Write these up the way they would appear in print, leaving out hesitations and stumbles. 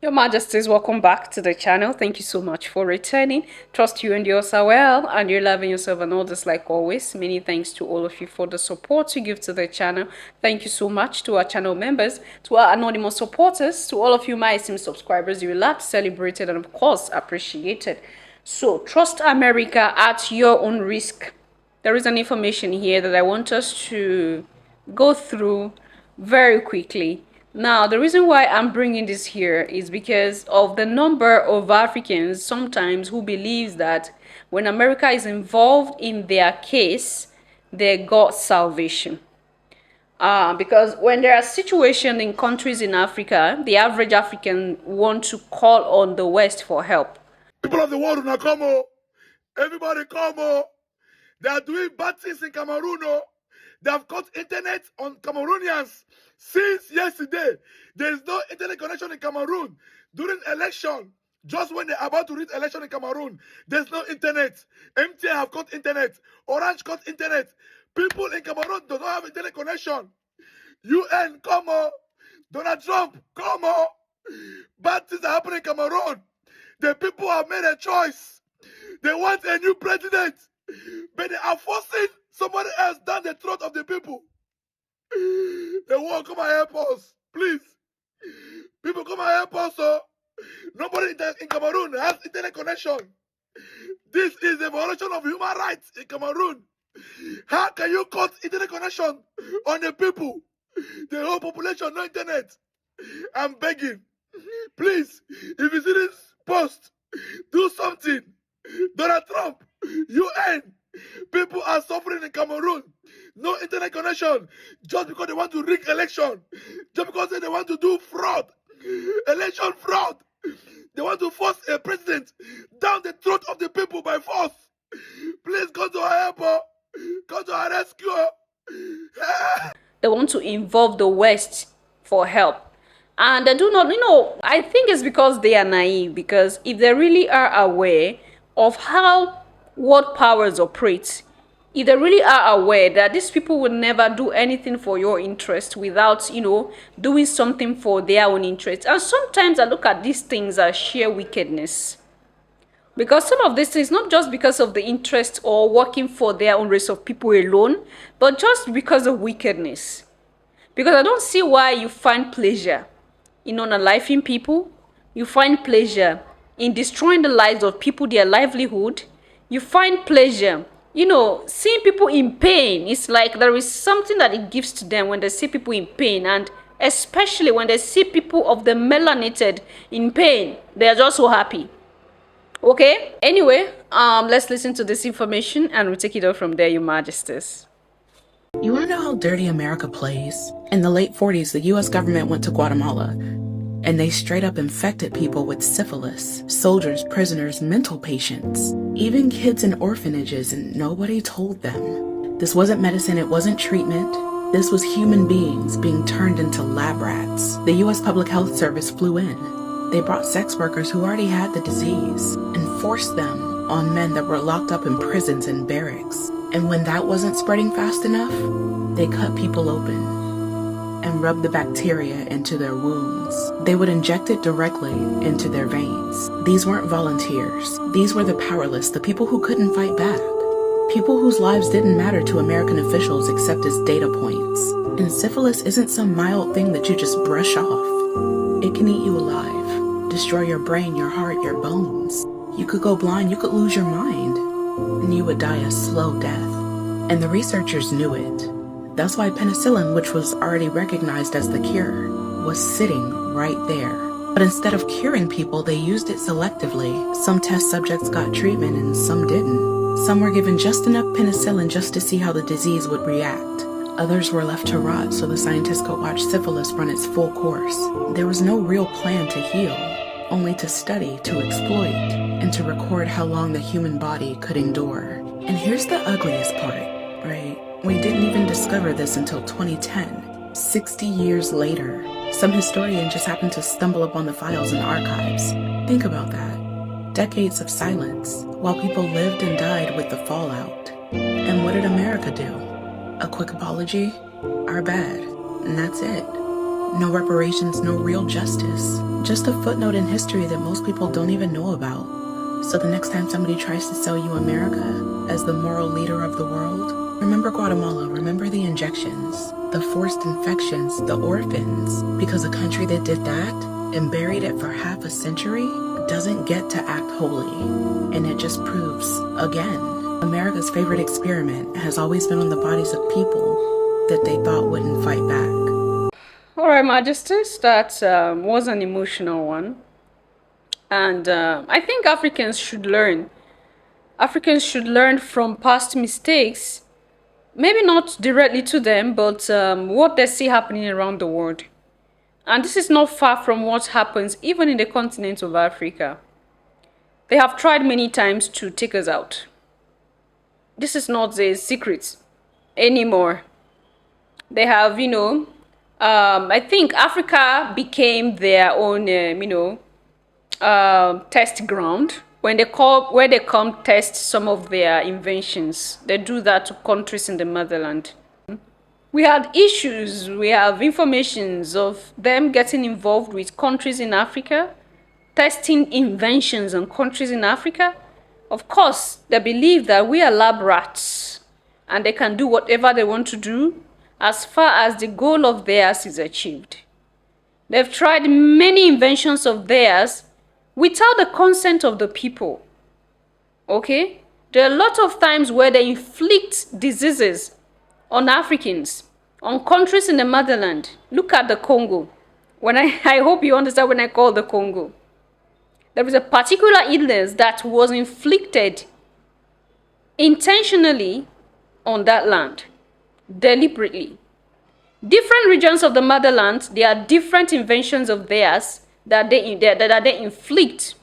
Your Majesties, welcome back to the channel. Thank you so much for returning. Trust you and yours are well and you're loving yourself and all this like always. Many thanks to all of you for the support you give to the channel. Thank you so much to our channel members, to our anonymous supporters, to all of you my esteemed subscribers. You're loved, celebrated, and of course appreciated. So trust America at your own risk. There is an information here that I want us to go through very quickly. Now, the reason why I'm bringing this here is because of the number of Africans sometimes who believes that when America is involved in their case, they got salvation. Because when there are situations in countries in Africa, the average African want to call on the West for help. People of the world, now come on. Everybody come on. They are doing bad things in Cameroon. Oh. They have cut internet on Cameroonians since yesterday. There is no internet connection in Cameroon. During election, just when they're about to read election in Cameroon, there's no internet. MTN have cut internet. Orange cut internet. People in Cameroon do not have internet connection. UN, come on. Donald Trump, come on. Bad things are happening in Cameroon. The people have made a choice. They want a new president, but they are forcing somebody else down the throat of the people. They won't come and help us, please. People come and help us. So nobody in Cameroon has internet connection. This is a violation of human rights in Cameroon. How can you cut internet connection on the people? The whole population, no internet. I'm begging. Please, if you see this post, do something. Donald Trump, UN, people are suffering in Cameroon. No internet connection. Just because they want to rig election. Just because they want to do fraud. Election fraud. They want to force a president down the throat of the people by force. Please come to our help. Come to our rescue. They want to involve the West for help. And they do not, I think it's because they are naive. Because if they really are aware of how world powers operate, if they really are aware that these people will never do anything for your interest without, doing something for their own interest. And sometimes I look at these things as sheer wickedness. Because some of this is not just because of the interest or working for their own race of people alone, but just because of wickedness. Because I don't see why you find pleasure in unaliving people. You find pleasure in destroying the lives of people, their livelihood. You find pleasure, seeing people in pain. It's like there is something that it gives to them when they see people in pain. And especially when they see people of the melanated in pain, they are just so happy. Okay, anyway, let's listen to this information and we'll take it out from there, Your Majesties. You want to know how dirty America plays? In the late 40s, the US government went to Guatemala and they straight up infected people with syphilis. Soldiers, prisoners, mental patients, even kids in orphanages, and nobody told them. This wasn't medicine, it wasn't treatment. This was human beings being turned into lab rats. The US Public Health Service flew in. They brought sex workers who already had the disease and forced them on men that were locked up in prisons and barracks. And when that wasn't spreading fast enough, they cut people open and rubbed the bacteria into their wounds. They would inject it directly into their veins. These weren't volunteers. These were the powerless, the people who couldn't fight back. People whose lives didn't matter to American officials except as data points. And syphilis isn't some mild thing that you just brush off. It can eat you alive, destroy your brain, your heart, your bones. You could go blind, you could lose your mind, and you would die a slow death. And the researchers knew it. That's why penicillin, which was already recognized as the cure, was sitting right there. But instead of curing people, they used it selectively. Some test subjects got treatment and some didn't. Some were given just enough penicillin just to see how the disease would react. Others were left to rot so the scientists could watch syphilis run its full course. There was no real plan to heal, only to study, to exploit, and to record how long the human body could endure. And here's the ugliest part, right? We didn't even discover this until 2010, 60 years later. Some historian just happened to stumble upon the files in archives. Think about that. Decades of silence, while people lived and died with the fallout. And what did America do? A quick apology? Our bad. And that's it. No reparations, no real justice. Just a footnote in history that most people don't even know about. So the next time somebody tries to sell you America as the moral leader of the world, remember Guatemala, remember the injections, the forced infections, the orphans, because a country that did that and buried it for half a century doesn't get to act holy. And it just proves, again, America's favorite experiment has always been on the bodies of people that they thought wouldn't fight back. All right, Majesties, that was an emotional one. And I think Africans should learn. Africans should learn from past mistakes, maybe not directly to them, but what they see happening around the world. And this is not far from what happens even in the continent of Africa. They have tried many times to take us out. This is not a secret anymore. They have, I think Africa became their own, test ground. When where they come test some of their inventions, they do that to countries in the motherland. We had issues, we have informations of them getting involved with countries in Africa, testing inventions on countries in Africa. Of course, they believe that we are lab rats and they can do whatever they want to do as far as the goal of theirs is achieved. They've tried many inventions of theirs without the consent of the people. Okay? There are a lot of times where they inflict diseases on Africans, on countries in the motherland. Look at the Congo. I hope you understand when I call the Congo. There is a particular illness that was inflicted intentionally on that land, deliberately. Different regions of the motherland, there are different inventions of theirs that they inflict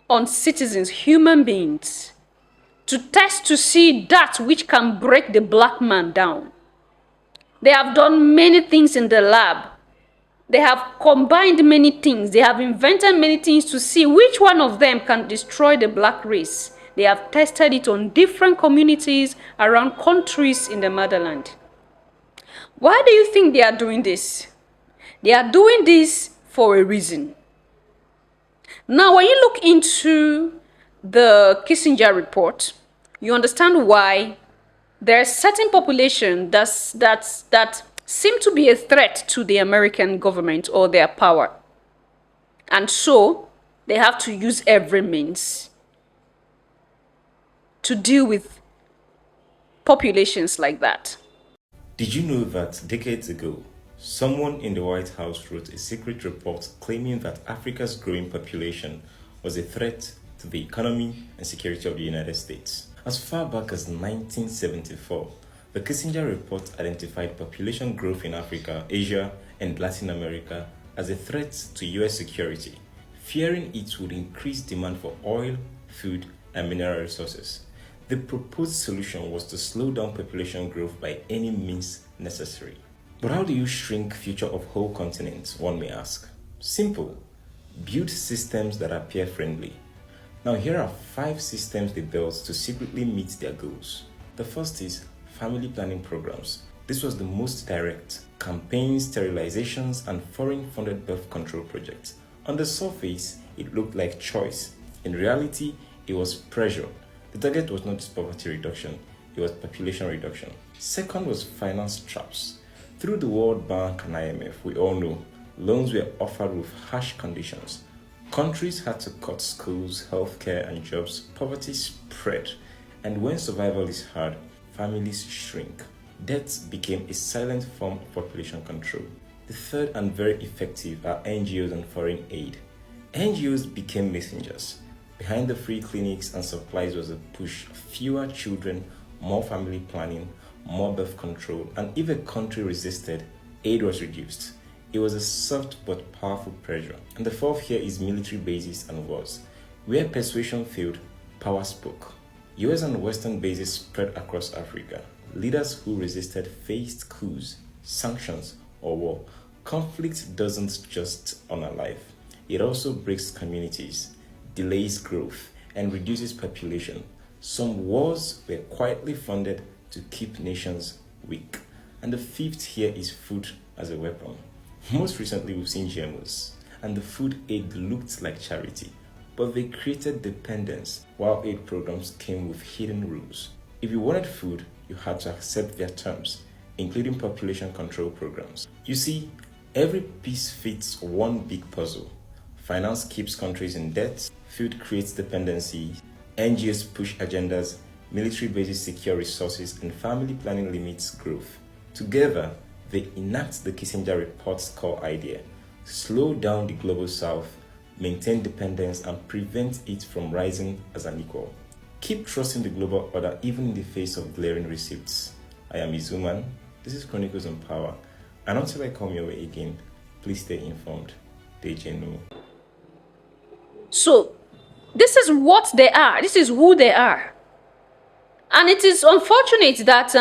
on citizens, human beings, to test to see that which can break the black man down. They have done many things in the lab. They have combined many things. They have invented many things to see which one of them can destroy the black race. They have tested it on different communities around countries in the motherland. Why do you think they are doing this? They are doing this for a reason. Now, when you look into the Kissinger report, you understand why there are certain population that seem to be a threat to the American government or their power. And so, they have to use every means to deal with populations like that. Did you know that decades ago, someone in the White House wrote a secret report claiming that Africa's growing population was a threat to the economy and security of the United States? As far back as 1974, the Kissinger report identified population growth in Africa, Asia, and Latin America as a threat to US security, fearing it would increase demand for oil, food, and mineral resources. The proposed solution was to slow down population growth by any means necessary. But how do you shrink future of whole continents, one may ask? Simple. Build systems that appear friendly. Now here are 5 systems they built to secretly meet their goals. The first is family planning programs. This was the most direct. Campaigns, sterilizations, and foreign-funded birth control projects. On the surface, it looked like choice. In reality, it was pressure. The target was not just poverty reduction, it was population reduction. Second was finance traps. Through the World Bank and IMF, we all know, loans were offered with harsh conditions. Countries had to cut schools, healthcare, and jobs. Poverty spread. And when survival is hard, families shrink. Debt became a silent form of population control. The third and very effective are NGOs and foreign aid. NGOs became messengers. Behind the free clinics and supplies was a push: fewer children, more family planning, more birth control, and if a country resisted, aid was reduced. It was a soft but powerful pressure. And the fourth here is military bases and wars. Where persuasion failed, power spoke. US and Western bases spread across Africa. Leaders who resisted faced coups, sanctions, or war. Conflict doesn't just unalive. It also breaks communities, delays growth, and reduces population. Some wars were quietly funded to keep nations weak. And the fifth here is food as a weapon. Most recently, we've seen GMOs, and the food aid looked like charity, but they created dependence, while aid programs came with hidden rules. If you wanted food, you had to accept their terms, including population control programs. You see, every piece fits one big puzzle. Finance keeps countries in debt, food creates dependency, NGOs push agendas, military bases secure resources, and family planning limits growth. Together, they enact the Kissinger Report's core idea: slow down the global south, maintain dependence, and prevent it from rising as an equal. Keep trusting the global order even in the face of glaring receipts. I am Izuman. This is Chronicles on Power. And until I come your way again, please stay informed. Dejenu. So, this is what they are. This is who they are. And it is unfortunate that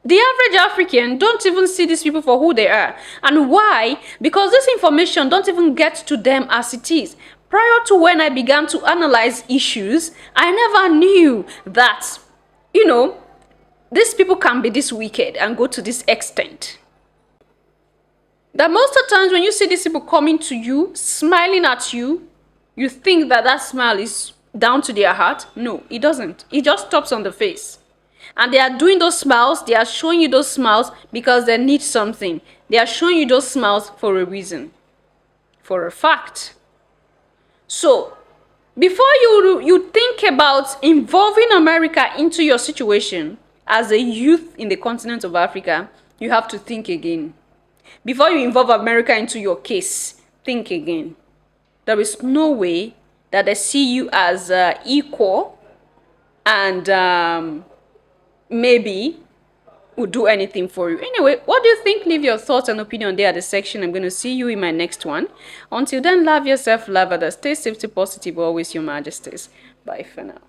the average African don't even see these people for who they are. And why? Because this information don't even get to them as it is. Prior to when I began to analyze issues, I never knew that, these people can be this wicked and go to this extent. That most of the times when you see these people coming to you, smiling at you, you think that that smile is down to their heart. No, it doesn't. It just stops on the face. And they are doing those smiles, they are showing you those smiles because they need something. They are showing you those smiles for a reason, for a fact. So, before you think about involving America into your situation as a youth in the continent of Africa, you have to think again. Before you involve America into your case, think again. There is no way that they see you as equal and maybe would do anything for you. Anyway, what do you think? Leave your thoughts and opinion there at the section. I'm going to see you in my next one. Until then, love yourself, love others, stay safety positive, always your majesties. Bye for now.